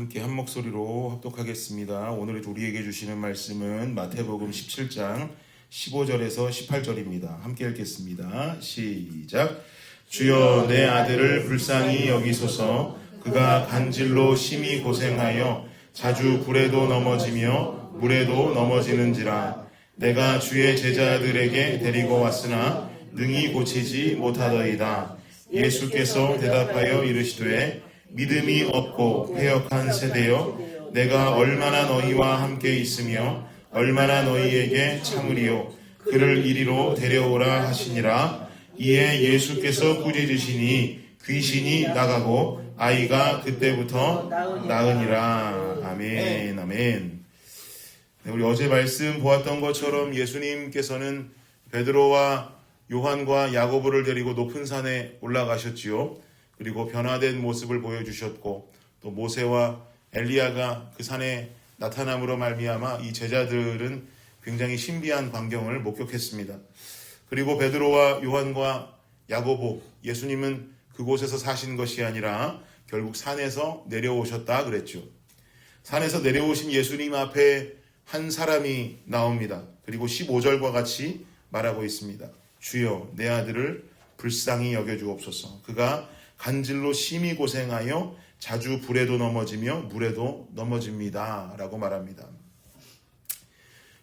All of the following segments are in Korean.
함께 한 목소리로 합독하겠습니다. 오늘 우리에게 주시는 말씀은 마태복음 17장 15절에서 18절입니다. 함께 읽겠습니다. 시작. 주여 내 아들을 불쌍히 여기소서. 그가 간질로 심히 고생하여 자주 불에도 넘어지며 물에도 넘어지는지라. 내가 주의 제자들에게 데리고 왔으나 능히 고치지 못하더이다. 예수께서 대답하여 이르시되 믿음이 없고 패역한 세대여, 내가 얼마나 너희와 함께 있으며 얼마나 너희에게 참으리요. 그를 이리로 데려오라 하시니라. 이에 예수께서 꾸짖으시니 귀신이 나가고 아이가 그때부터 나으니라. 아멘. 아멘. 네, 우리 어제 말씀 보았던 것처럼 예수님께서는 베드로와 요한과 야고보를 데리고 높은 산에 올라가셨지요. 그리고 변화된 모습을 보여주셨고, 또 모세와 엘리야가 그 산에 나타남으로 말미암아 이 제자들은 굉장히 신비한 광경을 목격했습니다. 그리고 베드로와 요한과 야고보, 예수님은 그곳에서 사신 것이 아니라 결국 산에서 내려오셨다 그랬죠. 산에서 내려오신 예수님 앞에 한 사람이 나옵니다. 그리고 15절과 같이 말하고 있습니다. 주여 내 아들을 불쌍히 여겨주옵소서. 그가 간질로 심히 고생하여 자주 불에도 넘어지며 물에도 넘어집니다 라고 말합니다.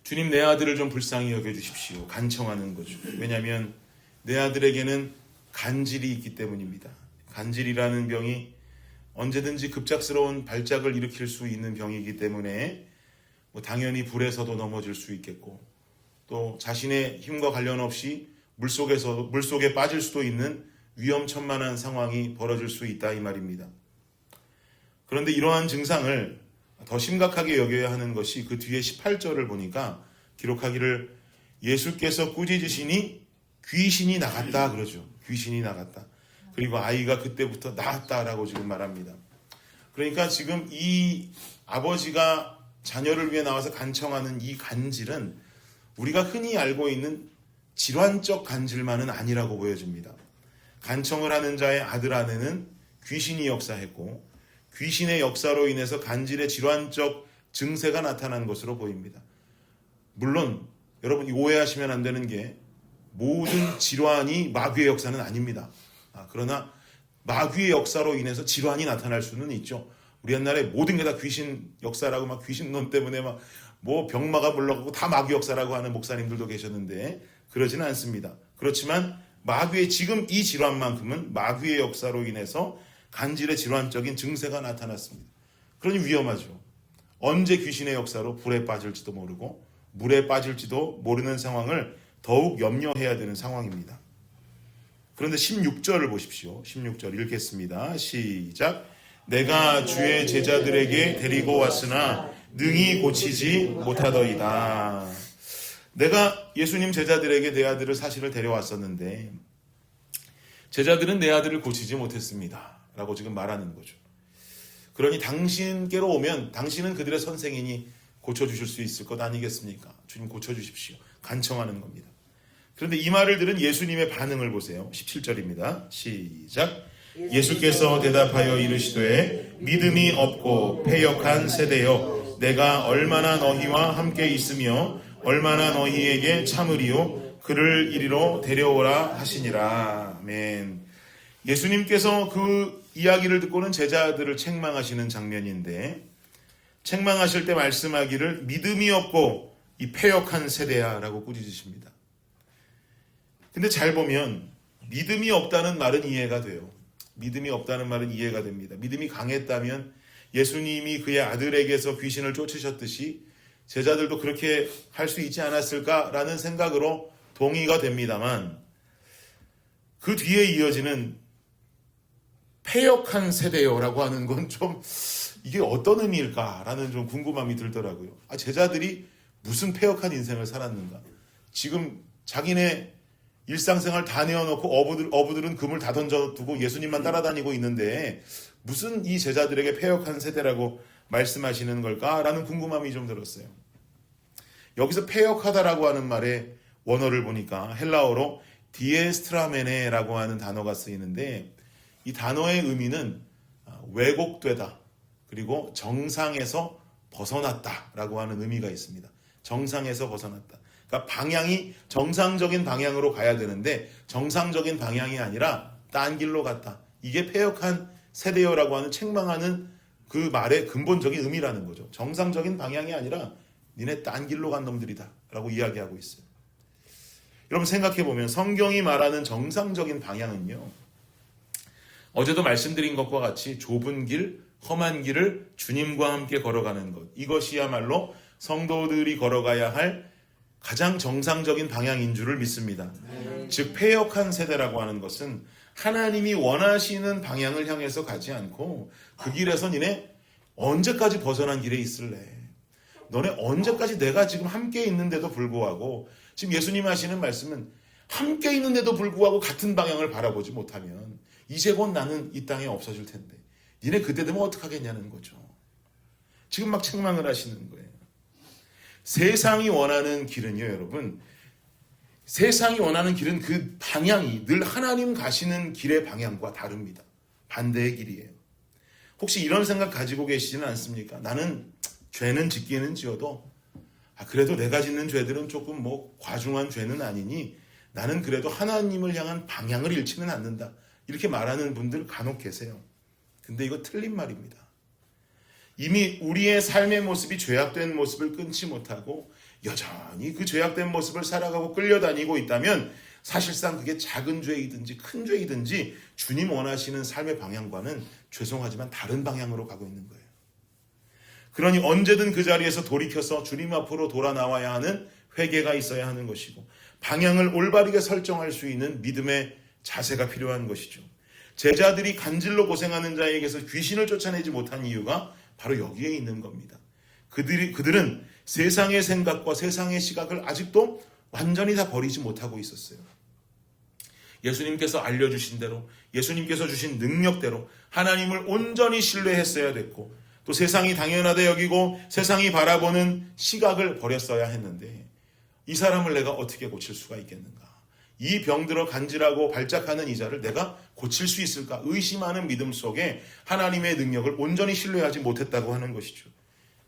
주님, 내 아들을 좀 불쌍히 여겨주십시오. 간청하는 거죠. 왜냐하면 내 아들에게는 간질이 있기 때문입니다. 간질이라는 병이 언제든지 급작스러운 발작을 일으킬 수 있는 병이기 때문에 당연히 불에서도 넘어질 수 있겠고, 또 자신의 힘과 관련 없이 물속에 빠질 수도 있는 위험천만한 상황이 벌어질 수 있다 이 말입니다. 그런데 이러한 증상을 더 심각하게 여겨야 하는 것이 그 뒤에 18절을 보니까 기록하기를 예수께서 꾸짖으시니 귀신이 나갔다 그러죠. 귀신이 나갔다. 그리고 아이가 그때부터 나았다라고 지금 말합니다. 그러니까 지금 이 아버지가 자녀를 위해 나와서 간청하는 이 간질은 우리가 흔히 알고 있는 질환적 간질만은 아니라고 보여집니다. 간청을 하는 자의 아들 안에는 귀신이 역사했고, 귀신의 역사로 인해서 간질의 질환적 증세가 나타난 것으로 보입니다. 물론 여러분 오해하시면 안 되는 게 모든 질환이 마귀의 역사는 아닙니다. 그러나 마귀의 역사로 인해서 질환이 나타날 수는 있죠. 우리 옛날에 모든 게 다 귀신 역사라고 막 귀신론 때문에 막 뭐 병마가 물러가고 다 마귀 역사라고 하는 목사님들도 계셨는데 그러지는 않습니다. 그렇지만 마귀의 지금 이 질환만큼은 마귀의 역사로 인해서 간질의 질환적인 증세가 나타났습니다. 그러니 위험하죠. 언제 귀신의 역사로 불에 빠질지도 모르고 물에 빠질지도 모르는 상황을 더욱 염려해야 되는 상황입니다. 그런데 16절을 보십시오. 16절 읽겠습니다. 시작. 내가 주의 제자들에게 데리고 왔으나 능히 고치지 못하더이다. 내가 예수님 제자들에게 내 아들을 사실을 데려왔었는데 제자들은 내 아들을 고치지 못했습니다 라고 지금 말하는 거죠. 그러니 당신께로 오면 당신은 그들의 선생이니 고쳐주실 수 있을 것 아니겠습니까? 주님 고쳐주십시오. 간청하는 겁니다. 그런데 이 말을 들은 예수님의 반응을 보세요. 17절입니다. 시작. 예수께서 대답하여 이르시되 믿음이 없고 패역한 세대여, 내가 얼마나 너희와 함께 있으며 얼마나 너희에게 참으리요. 그를 이리로 데려오라 하시니라. 아멘. 예수님께서 그 이야기를 듣고는 제자들을 책망하시는 장면인데, 책망하실 때 말씀하기를 믿음이 없고 이 패역한 세대야 라고 꾸짖으십니다. 근데 잘 보면 믿음이 없다는 말은 이해가 돼요. 믿음이 없다는 말은 이해가 됩니다. 믿음이 강했다면 예수님이 그의 아들에게서 귀신을 쫓으셨듯이 제자들도 그렇게 할 수 있지 않았을까라는 생각으로 동의가 됩니다만, 그 뒤에 이어지는 패역한 세대요라고 하는 건 좀 이게 어떤 의미일까라는 좀 궁금함이 들더라고요. 제자들이 무슨 패역한 인생을 살았는가. 지금 자기네 일상생활 다 내어놓고 어부들은 금을 다 던져두고 예수님만 따라다니고 있는데 무슨 이 제자들에게 패역한 세대라고 말씀하시는 걸까라는 궁금함이 좀 들었어요. 여기서 패역하다라고 하는 말의 원어를 보니까 헬라어로 디에스트라메네라고 하는 단어가 쓰이는데, 이 단어의 의미는 왜곡되다, 그리고 정상에서 벗어났다라고 하는 의미가 있습니다. 정상에서 벗어났다. 그러니까 방향이 정상적인 방향으로 가야 되는데 정상적인 방향이 아니라 딴 길로 갔다. 이게 패역한 세대여라고 하는 책망하는 그 말의 근본적인 의미라는 거죠. 정상적인 방향이 아니라 니네 딴 길로 간 놈들이다 라고 이야기하고 있어요. 여러분 생각해보면 성경이 말하는 정상적인 방향은요, 어제도 말씀드린 것과 같이 좁은 길, 험한 길을 주님과 함께 걸어가는 것, 이것이야말로 성도들이 걸어가야 할 가장 정상적인 방향인 줄을 믿습니다. 즉 패역한 세대라고 하는 것은 하나님이 원하시는 방향을 향해서 가지 않고 그 길에서 니네 언제까지 벗어난 길에 있을래? 너네 언제까지 내가 지금 함께 있는데도 불구하고, 지금 예수님 하시는 말씀은 함께 있는데도 불구하고 같은 방향을 바라보지 못하면 이제 곧 나는 이 땅에 없어질 텐데 니네 그때 되면 어떡하겠냐는 거죠. 지금 막 책망을 하시는 거예요. 세상이 원하는 길은요, 여러분, 세상이 원하는 길은 그 방향이 늘 하나님 가시는 길의 방향과 다릅니다. 반대의 길이에요. 혹시 이런 생각 가지고 계시지는 않습니까? 나는 죄는 짓기는 지어도 그래도 내가 짓는 죄들은 조금 과중한 죄는 아니니 나는 그래도 하나님을 향한 방향을 잃지는 않는다. 이렇게 말하는 분들 간혹 계세요. 근데 이거 틀린 말입니다. 이미 우리의 삶의 모습이 죄악된 모습을 끊지 못하고 여전히 그 죄악된 모습을 살아가고 끌려다니고 있다면 사실상 그게 작은 죄이든지 큰 죄이든지 주님 원하시는 삶의 방향과는 죄송하지만 다른 방향으로 가고 있는 거예요. 그러니 언제든 그 자리에서 돌이켜서 주님 앞으로 돌아 나와야 하는 회개가 있어야 하는 것이고 방향을 올바르게 설정할 수 있는 믿음의 자세가 필요한 것이죠. 제자들이 간질로 고생하는 자에게서 귀신을 쫓아내지 못한 이유가 바로 여기에 있는 겁니다. 그들은 세상의 생각과 세상의 시각을 아직도 완전히 다 버리지 못하고 있었어요. 예수님께서 알려주신 대로, 예수님께서 주신 능력대로 하나님을 온전히 신뢰했어야 됐고, 또 세상이 당연하다 여기고 세상이 바라보는 시각을 버렸어야 했는데, 이 사람을 내가 어떻게 고칠 수가 있겠는가? 이 병들어 간질하고 발작하는 이자를 내가 고칠 수 있을까? 의심하는 믿음 속에 하나님의 능력을 온전히 신뢰하지 못했다고 하는 것이죠.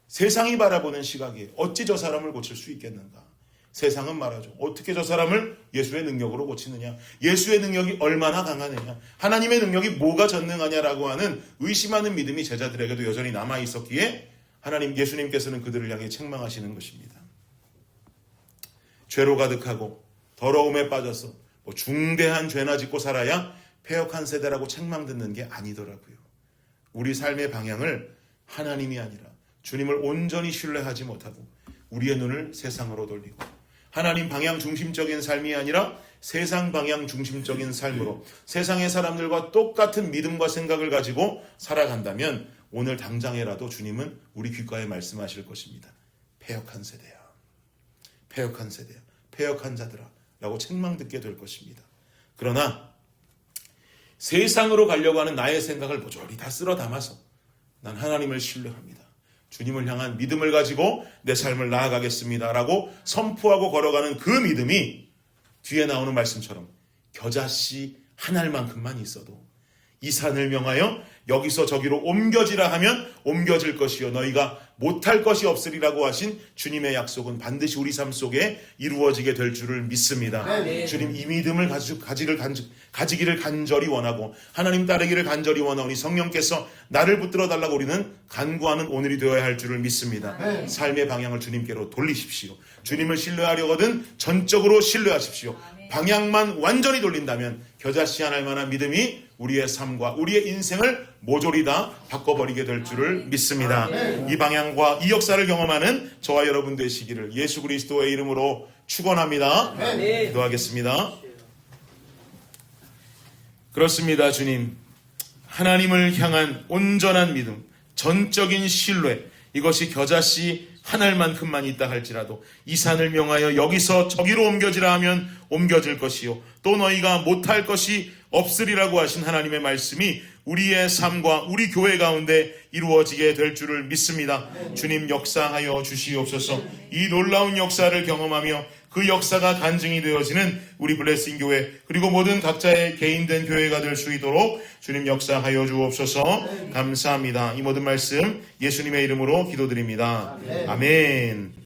세상이 바라보는 시각에 어찌 저 사람을 고칠 수 있겠는가? 세상은 말하죠. 어떻게 저 사람을 예수의 능력으로 고치느냐? 예수의 능력이 얼마나 강하느냐? 하나님의 능력이 뭐가 전능하냐라고 하는 의심하는 믿음이 제자들에게도 여전히 남아있었기에 하나님, 예수님께서는 그들을 향해 책망하시는 것입니다. 죄로 가득하고 더러움에 빠져서 중대한 죄나 짓고 살아야 패역한 세대라고 책망 듣는 게 아니더라고요. 우리 삶의 방향을 하나님이 아니라 주님을 온전히 신뢰하지 못하고 우리의 눈을 세상으로 돌리고 하나님 방향 중심적인 삶이 아니라 세상 방향 중심적인 삶으로 세상의 사람들과 똑같은 믿음과 생각을 가지고 살아간다면 오늘 당장에라도 주님은 우리 귓가에 말씀하실 것입니다. 패역한 세대야. 패역한 세대야. 패역한 자들아. 라고 책망 듣게 될 것입니다. 그러나 세상으로 가려고 하는 나의 생각을 모조리 다 쓸어 담아서 난 하나님을 신뢰합니다. 주님을 향한 믿음을 가지고 내 삶을 나아가겠습니다. 라고 선포하고 걸어가는 그 믿음이 뒤에 나오는 말씀처럼 겨자씨 한 알만큼만 있어도 이 산을 명하여 여기서 저기로 옮겨지라 하면 옮겨질 것이요 너희가 못할 것이 없으리라고 하신 주님의 약속은 반드시 우리 삶 속에 이루어지게 될 줄을 믿습니다. 네. 주님 이 믿음을 가지기를 간절히 원하고 하나님 따르기를 간절히 원하오니 성령께서 나를 붙들어 달라고 우리는 간구하는 오늘이 되어야 할 줄을 믿습니다. 네. 삶의 방향을 주님께로 돌리십시오. 주님을 신뢰하려거든 전적으로 신뢰하십시오. 방향만 완전히 돌린다면 겨자씨 한 알만한 믿음이 우리의 삶과 우리의 인생을 모조리 다 바꿔버리게 될 줄을 믿습니다. 이 방향과 이 역사를 경험하는 저와 여러분 되시기를 예수 그리스도의 이름으로 축원합니다. 기도하겠습니다. 그렇습니다. 주님, 하나님을 향한 온전한 믿음, 전적인 신뢰, 이것이 겨자씨 한 알만큼만 있다 할지라도 이 산을 명하여 여기서 저기로 옮겨지라 하면 옮겨질 것이요 또 너희가 못할 것이 없으리라고 하신 하나님의 말씀이 우리의 삶과 우리 교회 가운데 이루어지게 될 줄을 믿습니다. 주님 역사하여 주시옵소서. 이 놀라운 역사를 경험하며 그 역사가 간증이 되어지는 우리 블레싱 교회 그리고 모든 각자의 개인된 교회가 될 수 있도록 주님 역사하여 주옵소서. 감사합니다. 이 모든 말씀 예수님의 이름으로 기도드립니다. 아멘.